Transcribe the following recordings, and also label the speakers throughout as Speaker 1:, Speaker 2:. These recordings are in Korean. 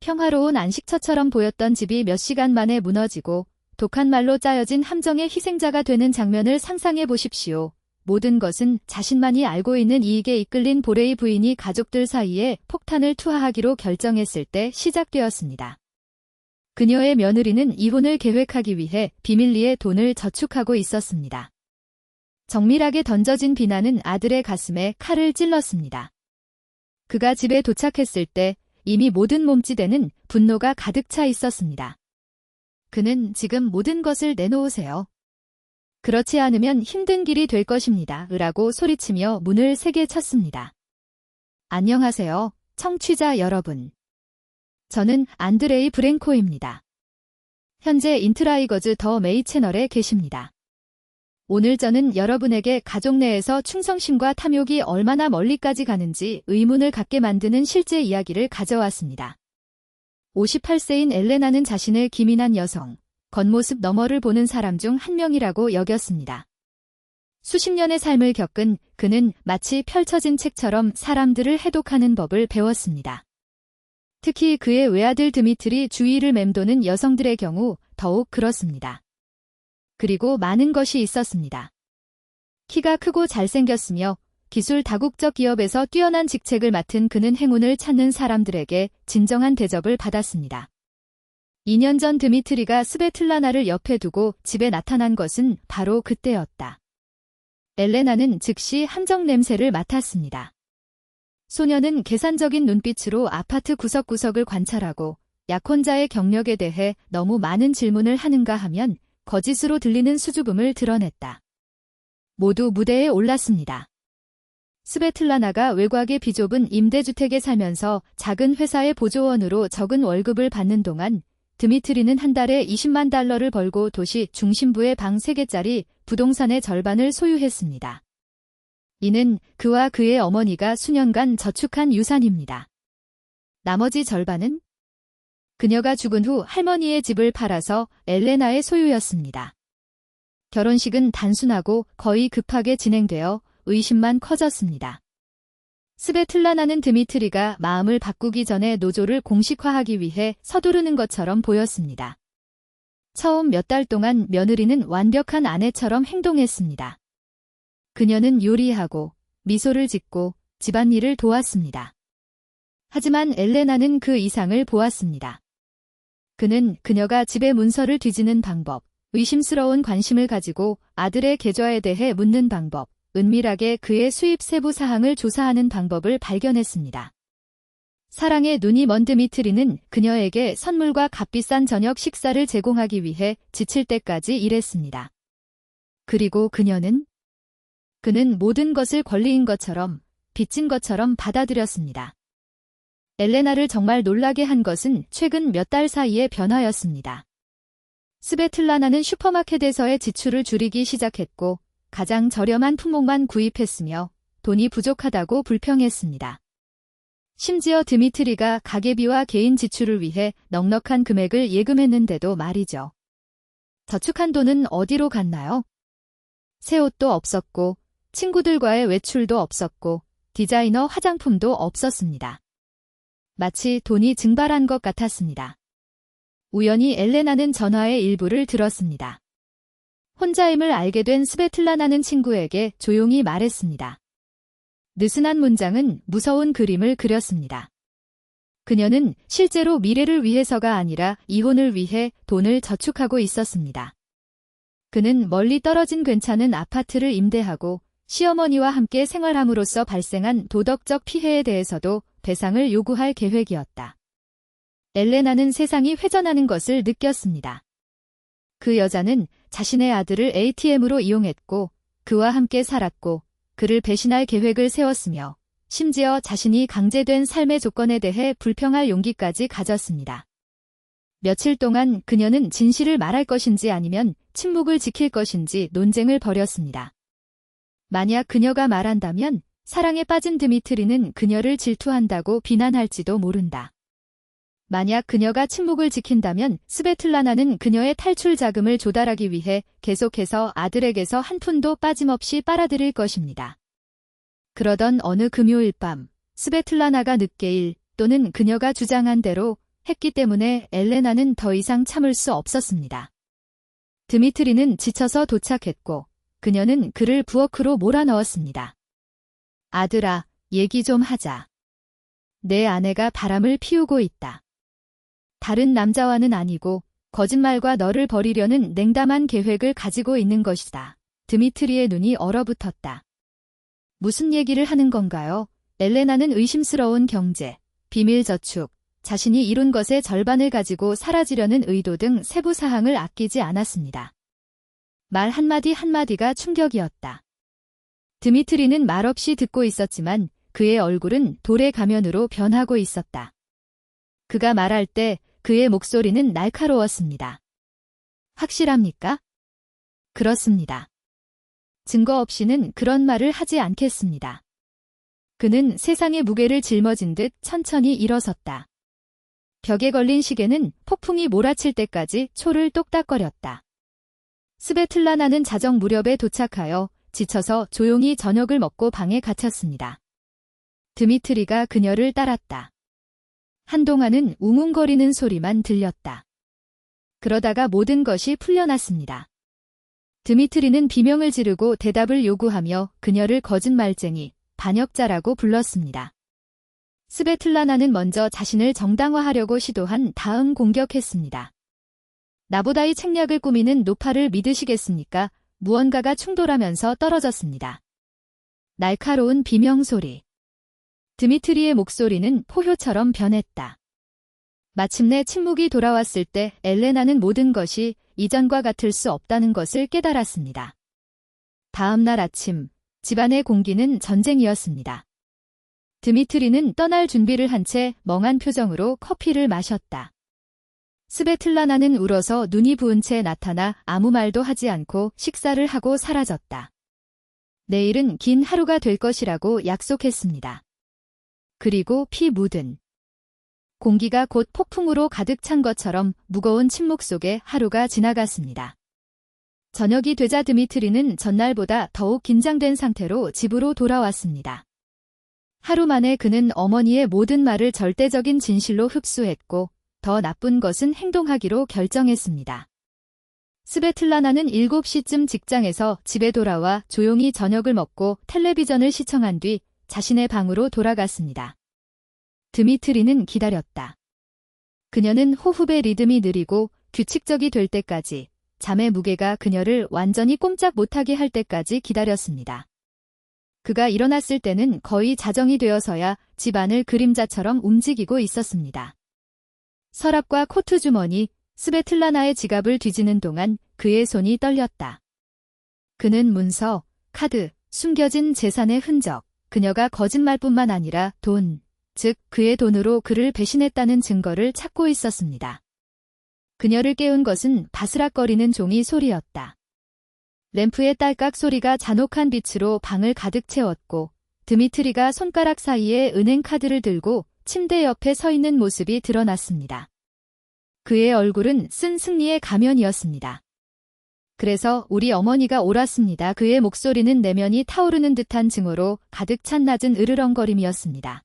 Speaker 1: 평화로운 안식처처럼 보였던 집이 몇 시간 만에 무너지고 독한 말로 짜여진 함정의 희생자가 되는 장면을 상상해 보십시오. 모든 것은 자신만이 알고 있는 이익에 이끌린 보레이 부인이 가족들 사이에 폭탄을 투하하기로 결정했을 때 시작되었습니다. 그녀의 며느리는 이혼을 계획하기 위해 비밀리에 돈을 저축하고 있었습니다. 정밀하게 던져진 비난은 아들의 가슴에 칼을 찔렀습니다. 그가 집에 도착했을 때 이미 모든 몸짓에는 분노가 가득 차 있었습니다. 그는 지금 모든 것을 내놓으세요. 그렇지 않으면 힘든 길이 될 것입니다. 라고 소리치며 문을 세게 쳤습니다. 안녕하세요, 청취자 여러분. 저는 안드레이 브랭코입니다. 현재 인트라이거즈 더 메이 채널에 계십니다. 오늘 저는 여러분에게 가족 내에서 충성심과 탐욕이 얼마나 멀리까지 가는지 의문을 갖게 만드는 실제 이야기를 가져왔습니다. 58세인 엘레나는 자신을 기민한 여성, 겉모습 너머를 보는 사람 중 한 명이라고 여겼습니다. 수십 년의 삶을 겪은 그는 마치 펼쳐진 책처럼 사람들을 해독하는 법을 배웠습니다. 특히 그의 외아들 드미트리 주위를 맴도는 여성들의 경우 더욱 그렇습니다. 그리고 많은 것이 있었습니다. 키가 크고 잘생겼으며 기술 다국적 기업에서 뛰어난 직책을 맡은 그는 행운을 찾는 사람들에게 진정한 대접을 받았습니다. 2년 전 드미트리가 스베틀라나를 옆에 두고 집에 나타난 것은 바로 그때였다. 엘레나는 즉시 함정 냄새를 맡았습니다. 소녀는 계산적인 눈빛으로 아파트 구석구석을 관찰하고 약혼자의 경력에 대해 너무 많은 질문을 하는가 하면 거짓으로 들리는 수줍음을 드러냈다. 모두 무대에 올랐습니다. 스베틀라나가 외곽의 비좁은 임대주택에 살면서 작은 회사의 보조원으로 적은 월급을 받는 동안 드미트리는 한 달에 20만 달러를 벌고 도시 중심부의 방 3개짜리 부동산의 절반을 소유했습니다. 이는 그와 그의 어머니가 수년간 저축한 유산입니다. 나머지 절반은 그녀가 죽은 후 할머니의 집을 팔아서 엘레나의 소유였습니다. 결혼식은 단순하고 거의 급하게 진행되어 의심만 커졌습니다. 스베틀라나는 드미트리가 마음을 바꾸기 전에 노조를 공식화하기 위해 서두르는 것처럼 보였습니다. 처음 몇 달 동안 며느리는 완벽한 아내처럼 행동했습니다. 그녀는 요리하고 미소를 짓고 집안일을 도왔습니다. 하지만 엘레나는 그 이상을 보았습니다. 그는 그녀가 집의 문서를 뒤지는 방법, 의심스러운 관심을 가지고 아들의 계좌에 대해 묻는 방법, 은밀하게 그의 수입 세부 사항을 조사하는 방법을 발견했습니다. 사랑에 눈이 먼 드미트리는 그녀에게 선물과 값비싼 저녁 식사를 제공하기 위해 지칠 때까지 일했습니다. 그리고 그는 모든 것을 권리인 것처럼, 빚진 것처럼 받아들였습니다. 엘레나를 정말 놀라게 한 것은 최근 몇 달 사이의 변화였습니다. 스베틀라나는 슈퍼마켓에서의 지출을 줄이기 시작했고 가장 저렴한 품목만 구입했으며 돈이 부족하다고 불평했습니다. 심지어 드미트리가 가계비와 개인 지출을 위해 넉넉한 금액을 예금했는데도 말이죠. 저축한 돈은 어디로 갔나요? 새 옷도 없었고 친구들과의 외출도 없었고 디자이너 화장품도 없었습니다. 마치 돈이 증발한 것 같았습니다. 우연히 엘레나는 전화의 일부를 들었습니다. 혼자임을 알게 된 스베틀라나는 친구에게 조용히 말했습니다. 느슨한 문장은 무서운 그림을 그렸습니다. 그녀는 실제로 미래를 위해서가 아니라 이혼을 위해 돈을 저축하고 있었습니다. 그는 멀리 떨어진 괜찮은 아파트를 임대하고 시어머니와 함께 생활함으로써 발생한 도덕적 피해에 대해서도 배상을 요구할 계획이었다. 엘레나는 세상이 회전하는 것을 느꼈습니다. 그 여자는 자신의 아들을 ATM으로 이용했고 그와 함께 살았고 그를 배신할 계획을 세웠으며 심지어 자신이 강제된 삶의 조건에 대해 불평할 용기까지 가졌습니다. 며칠 동안 그녀는 진실을 말할 것인지 아니면 침묵을 지킬 것인지 논쟁을 벌였습니다. 만약 그녀가 말한다면 사랑에 빠진 드미트리는 그녀를 질투한다고 비난할지도 모른다. 만약 그녀가 침묵을 지킨다면 스베틀라나는 그녀의 탈출 자금을 조달하기 위해 계속해서 아들에게서 한 푼도 빠짐없이 빨아들일 것입니다. 그러던 어느 금요일 밤, 스베틀라나가 늦게 일 또는 그녀가 주장한 대로 했기 때문에 엘레나는 더 이상 참을 수 없었습니다. 드미트리는 지쳐서 도착했고 그녀는 그를 부엌으로 몰아넣었습니다. 아들아, 얘기 좀 하자. 내 아내가 바람을 피우고 있다. 다른 남자와는 아니고 거짓말과 너를 버리려는 냉담한 계획을 가지고 있는 것이다. 드미트리의 눈이 얼어붙었다. 무슨 얘기를 하는 건가요? 엘레나는 의심스러운 경제, 비밀 저축, 자신이 이룬 것의 절반을 가지고 사라지려는 의도 등 세부 사항을 아끼지 않았습니다. 말 한마디 한마디가 충격이었다. 드미트리는 말없이 듣고 있었지만 그의 얼굴은 돌의 가면으로 변하고 있었다. 그가 말할 때 그의 목소리는 날카로웠습니다. 확실합니까? 그렇습니다. 증거 없이는 그런 말을 하지 않겠습니다. 그는 세상의 무게를 짊어진 듯 천천히 일어섰다. 벽에 걸린 시계는 폭풍이 몰아칠 때까지 초를 똑딱거렸다. 스베틀라나는 자정 무렵에 도착하여 지쳐서 조용히 저녁을 먹고 방에 갇혔습니다. 드미트리가 그녀를 따랐다. 한동안은 웅웅거리는 소리만 들렸다. 그러다가 모든 것이 풀려났습니다. 드미트리는 비명을 지르고 대답을 요구하며 그녀를 거짓말쟁이, 반역자라고 불렀습니다. 스베틀라나는 먼저 자신을 정당화하려고 시도한 다음 공격했습니다. 나보다 이 책략을 꾸미는 노파를 믿으시겠습니까? 무언가가 충돌하면서 떨어졌습니다. 날카로운 비명소리. 드미트리의 목소리는 포효처럼 변했다. 마침내 침묵이 돌아왔을 때 엘레나는 모든 것이 이전과 같을 수 없다는 것을 깨달았습니다. 다음 날 아침, 집안의 공기는 전쟁이었습니다. 드미트리는 떠날 준비를 한 채 멍한 표정으로 커피를 마셨다. 스베틀라나는 울어서 눈이 부은 채 나타나 아무 말도 하지 않고 식사를 하고 사라졌다. 내일은 긴 하루가 될 것이라고 약속했습니다. 그리고 피 묻은 공기가 곧 폭풍으로 가득 찬 것처럼 무거운 침묵 속에 하루가 지나갔습니다. 저녁이 되자 드미트리는 전날보다 더욱 긴장된 상태로 집으로 돌아왔습니다. 하루 만에 그는 어머니의 모든 말을 절대적인 진실로 흡수했고 더 나쁜 것은 행동하기로 결정했습니다. 스베틀라나는 7시쯤 직장에서 집에 돌아와 조용히 저녁을 먹고 텔레비전을 시청한 뒤 자신의 방으로 돌아갔습니다. 드미트리는 기다렸다. 그녀는 호흡의 리듬이 느리고 규칙적이 될 때까지, 잠의 무게가 그녀를 완전히 꼼짝 못하게 할 때까지 기다렸습니다. 그가 일어났을 때는 거의 자정이 되어서야 집안을 그림자처럼 움직이고 있었습니다. 서랍과 코트 주머니, 스베틀라나의 지갑을 뒤지는 동안 그의 손이 떨렸다. 그는 문서, 카드, 숨겨진 재산의 흔적, 그녀가 거짓말뿐만 아니라 돈, 즉 그의 돈으로 그를 배신했다는 증거를 찾고 있었습니다. 그녀를 깨운 것은 바스락거리는 종이 소리였다. 램프의 딸깍 소리가 잔혹한 빛으로 방을 가득 채웠고 드미트리가 손가락 사이에 은행 카드를 들고 침대 옆에 서 있는 모습이 드러났습니다. 그의 얼굴은 쓴 승리의 가면이었습니다. 그래서 우리 어머니가 옳았습니다. 그의 목소리는 내면이 타오르는 듯한 증오로 가득 찬 낮은 으르렁거림이었습니다.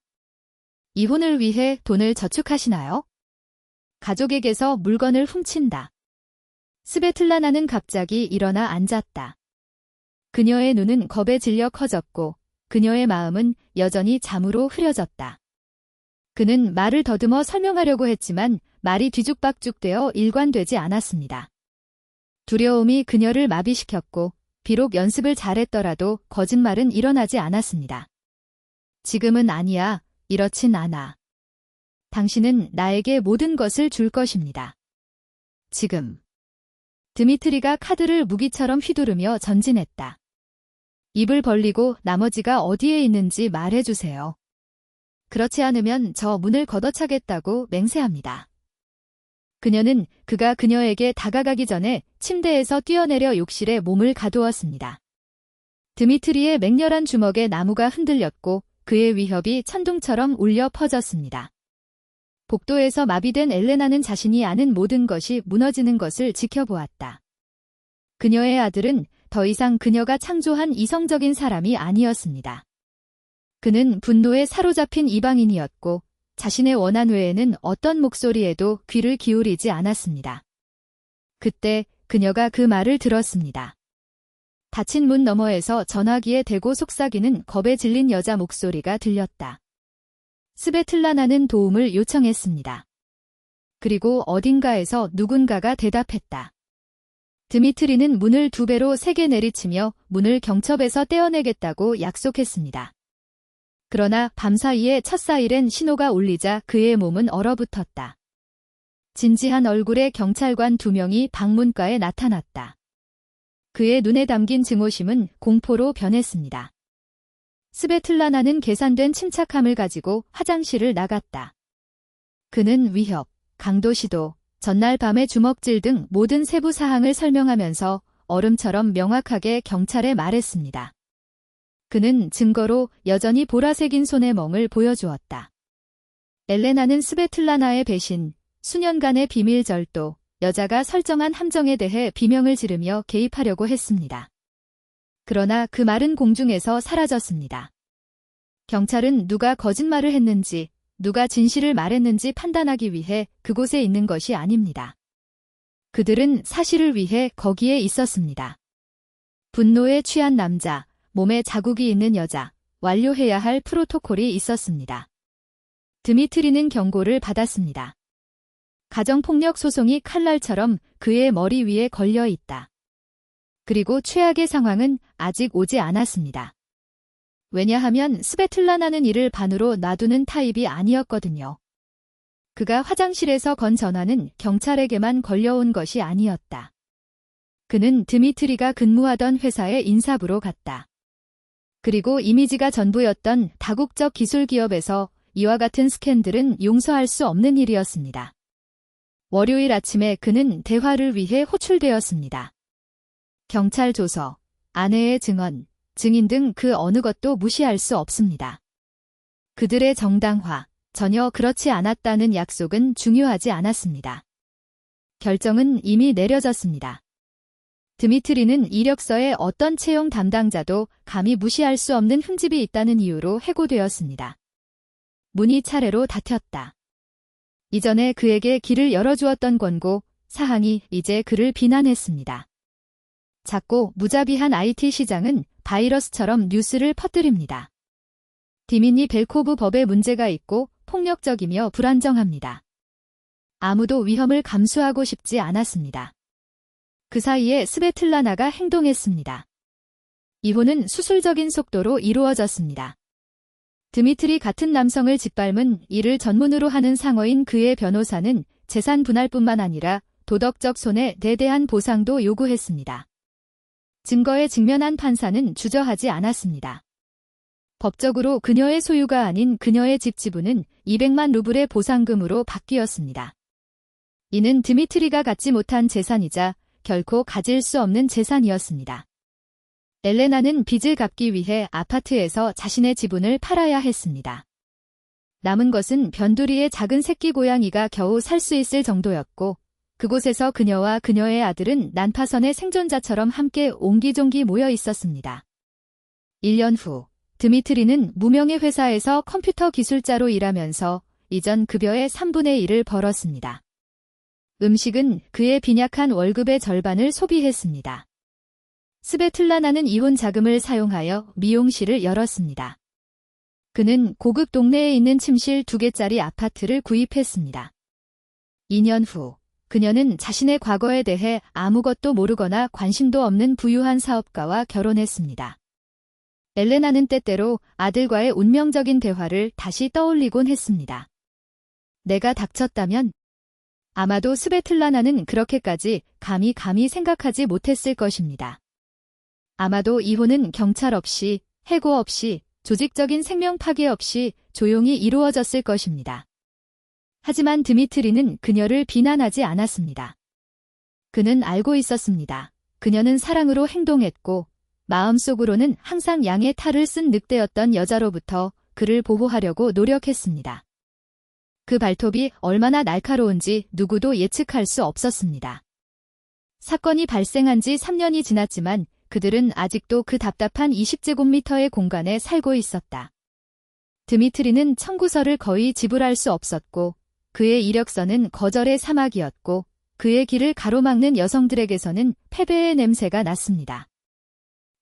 Speaker 1: 이혼을 위해 돈을 저축하시나요? 가족에게서 물건을 훔친다. 스베틀라나는 갑자기 일어나 앉았다. 그녀의 눈은 겁에 질려 커졌고 그녀의 마음은 여전히 잠으로 흐려졌다. 그는 말을 더듬어 설명하려고 했지만 말이 뒤죽박죽되어 일관되지 않았습니다. 두려움이 그녀를 마비시켰고 비록 연습을 잘했더라도 거짓말은 일어나지 않았습니다. 지금은 아니야. 이렇진 않아. 당신은 나에게 모든 것을 줄 것입니다. 지금. 드미트리가 카드를 무기처럼 휘두르며 전진했다. 입을 벌리고 나머지가 어디에 있는지 말해주세요. 그렇지 않으면 저 문을 걷어차겠다고 맹세합니다. 그녀는 그가 그녀에게 다가가기 전에 침대에서 뛰어내려 욕실에 몸을 가두었습니다. 드미트리의 맹렬한 주먹에 나무가 흔들렸고 그의 위협이 천둥처럼 울려 퍼졌습니다. 복도에서 마비된 엘레나는 자신이 아는 모든 것이 무너지는 것을 지켜보았다. 그녀의 아들은 더 이상 그녀가 창조한 이성적인 사람이 아니었습니다. 그는 분노에 사로잡힌 이방인이었고 자신의 원한 외에는 어떤 목소리에도 귀를 기울이지 않았습니다. 그때 그녀가 그 말을 들었습니다. 닫힌 문 너머에서 전화기에 대고 속삭이는 겁에 질린 여자 목소리가 들렸다. 스베틀라나는 도움을 요청했습니다. 그리고 어딘가에서 누군가가 대답했다. 드미트리는 문을 2배로 세게 내리치며 문을 경첩에서 떼어내겠다고 약속했습니다. 그러나 밤사이에 첫 사이렌 신호가 울리자 그의 몸은 얼어붙었다. 진지한 얼굴의 경찰관 2명이 방문가에 나타났다. 그의 눈에 담긴 증오심은 공포로 변했습니다. 스베틀라나는 계산된 침착함을 가지고 화장실을 나갔다. 그는 위협, 강도 시도, 전날 밤의 주먹질 등 모든 세부 사항을 설명하면서 얼음처럼 명확하게 경찰에 말했습니다. 그는 증거로 여전히 보라색인 손의 멍을 보여주었다. 엘레나는 스베틀라나의 배신, 수년간의 비밀 절도, 여자가 설정한 함정에 대해 비명을 지르며 개입하려고 했습니다. 그러나 그 말은 공중에서 사라졌습니다. 경찰은 누가 거짓말을 했는지, 누가 진실을 말했는지 판단하기 위해 그곳에 있는 것이 아닙니다. 그들은 사실을 위해 거기에 있었습니다. 분노에 취한 남자, 몸에 자국이 있는 여자, 완료해야 할 프로토콜이 있었습니다. 드미트리는 경고를 받았습니다. 가정폭력 소송이 칼날처럼 그의 머리 위에 걸려 있다. 그리고 최악의 상황은 아직 오지 않았습니다. 왜냐하면 스베틀라나는 이를 반으로 놔두는 타입이 아니었거든요. 그가 화장실에서 건 전화는 경찰에게만 걸려온 것이 아니었다. 그는 드미트리가 근무하던 회사의 인사부로 갔다. 그리고 이미지가 전부였던 다국적 기술 기업에서 이와 같은 스캔들은 용서할 수 없는 일이었습니다. 월요일 아침에 그는 대화를 위해 호출되었습니다. 경찰 조서, 아내의 증언, 증인 등 그 어느 것도 무시할 수 없습니다. 그들의 정당화, 전혀 그렇지 않았다는 약속은 중요하지 않았습니다. 결정은 이미 내려졌습니다. 드미트리는 이력서에 어떤 채용 담당자도 감히 무시할 수 없는 흠집이 있다는 이유로 해고되었습니다. 문이 차례로 닫혔다. 이전에 그에게 길을 열어주었던 권고, 사항이 이제 그를 비난했습니다. 작고 무자비한 IT 시장은 바이러스처럼 뉴스를 퍼뜨립니다. 디미니 벨코브 법에 문제가 있고 폭력적이며 불안정합니다. 아무도 위험을 감수하고 싶지 않았습니다. 그 사이에 스베틀라나가 행동했습니다. 이혼은 수술적인 속도로 이루어졌습니다. 드미트리 같은 남성을 짓밟은 이를 전문으로 하는 상어인 그의 변호사는 재산 분할뿐만 아니라 도덕적 손해에 대한 보상도 요구했습니다. 증거에 직면한 판사는 주저하지 않았습니다. 법적으로 그녀의 소유가 아닌 그녀의 집 지분은 200만 루블의 보상금으로 바뀌었습니다. 이는 드미트리가 갖지 못한 재산이자 결코 가질 수 없는 재산이었습니다. 엘레나는 빚을 갚기 위해 아파트에서 자신의 지분을 팔아야 했습니다. 남은 것은 변두리의 작은 새끼 고양이가 겨우 살 수 있을 정도였고 그곳에서 그녀와 그녀의 아들은 난파선의 생존자처럼 함께 옹기종기 모여 있었습니다. 1년 후 드미트리는 무명의 회사에서 컴퓨터 기술자로 일하면서 이전 급여의 3분의 1을 벌었습니다. 음식은 그의 빈약한 월급의 절반을 소비했습니다. 스베틀라나는 이혼 자금을 사용하여 미용실을 열었습니다. 그는 고급 동네에 있는 침실 2개짜리 아파트를 구입했습니다. 2년 후 그녀는 자신의 과거에 대해 아무것도 모르거나 관심도 없는 부유한 사업가와 결혼했습니다. 엘레나는 때때로 아들과의 운명적인 대화를 다시 떠올리곤 했습니다. 내가 닥쳤다면? 아마도 스베틀라나는 그렇게까지 감히 생각하지 못했을 것입니다. 아마도 이혼은 경찰 없이, 해고 없이, 조직적인 생명 파괴 없이 조용히 이루어졌을 것입니다. 하지만 드미트리는 그녀를 비난하지 않았습니다. 그는 알고 있었습니다. 그녀는 사랑으로 행동했고 마음속으로는 항상 양의 탈을 쓴 늑대였던 여자로부터 그를 보호하려고 노력했습니다. 그 발톱이 얼마나 날카로운지 누구도 예측할 수 없었습니다. 사건이 발생한 지 3년이 지났지만 그들은 아직도 그 답답한 20제곱미터의 공간에 살고 있었다. 드미트리는 청구서를 거의 지불할 수 없었고 그의 이력서는 거절의 사막이었고 그의 길을 가로막는 여성들에게서는 패배의 냄새가 났습니다.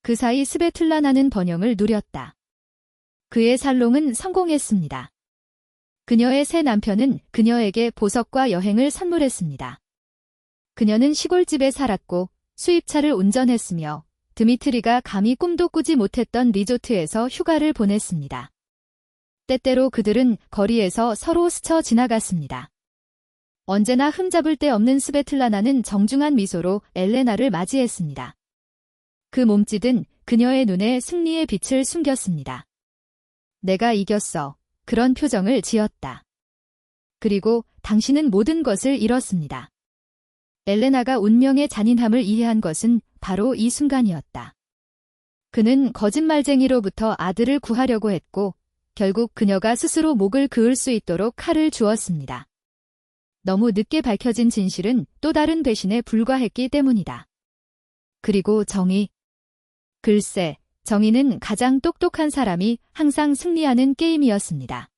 Speaker 1: 그 사이 스베틀라나는 번영을 누렸다. 그의 살롱은 성공했습니다. 그녀의 새 남편은 그녀에게 보석과 여행을 선물했습니다. 그녀는 시골집에 살았고 수입차를 운전했으며 드미트리가 감히 꿈도 꾸지 못했던 리조트에서 휴가를 보냈습니다. 때때로 그들은 거리에서 서로 스쳐 지나갔습니다. 언제나 흠잡을 데 없는 스베틀라나는 정중한 미소로 엘레나를 맞이했습니다. 그 몸짓은 그녀의 눈에 승리의 빛을 숨겼습니다. 내가 이겼어. 그런 표정을 지었다. 그리고 당신은 모든 것을 잃었습니다. 엘레나가 운명의 잔인함을 이해한 것은 바로 이 순간이었다. 그는 거짓말쟁이로부터 아들을 구하려고 했고 결국 그녀가 스스로 목을 그을 수 있도록 칼을 주었습니다. 너무 늦게 밝혀진 진실은 또 다른 배신에 불과했기 때문이다. 그리고 정의. 글쎄, 정의는 가장 똑똑한 사람이 항상 승리하는 게임이었습니다.